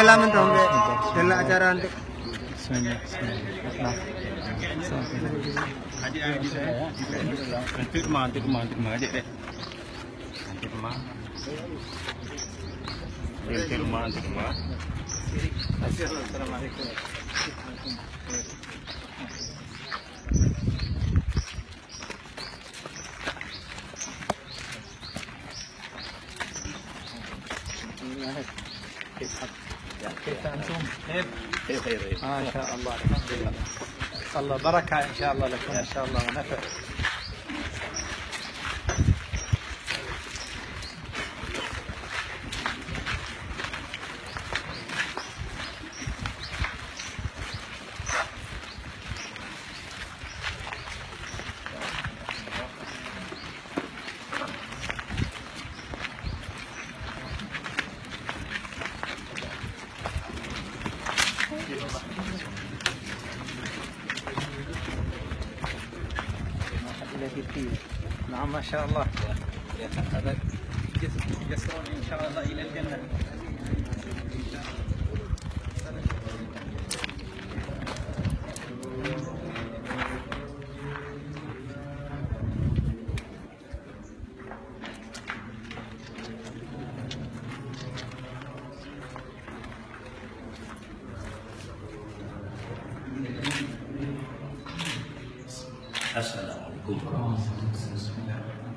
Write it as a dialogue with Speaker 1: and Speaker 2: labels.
Speaker 1: dalam itu dalam acara untuk
Speaker 2: Bismillah. Nah.
Speaker 3: Adik saya. Nanti rumah adik deh. Nanti rumah. Nanti rumah.
Speaker 1: Assalamualaikum. كيف أنتم؟
Speaker 3: خير.
Speaker 1: ما شاء الله الحمد لله. الله بركة إن شاء الله لكم إن شاء الله ونفع. نعم ما شاء الله. هذا يسرون إن شاء الله إلى الجنة.
Speaker 3: Assalamualaikum warahmatullahi wabarakatuh.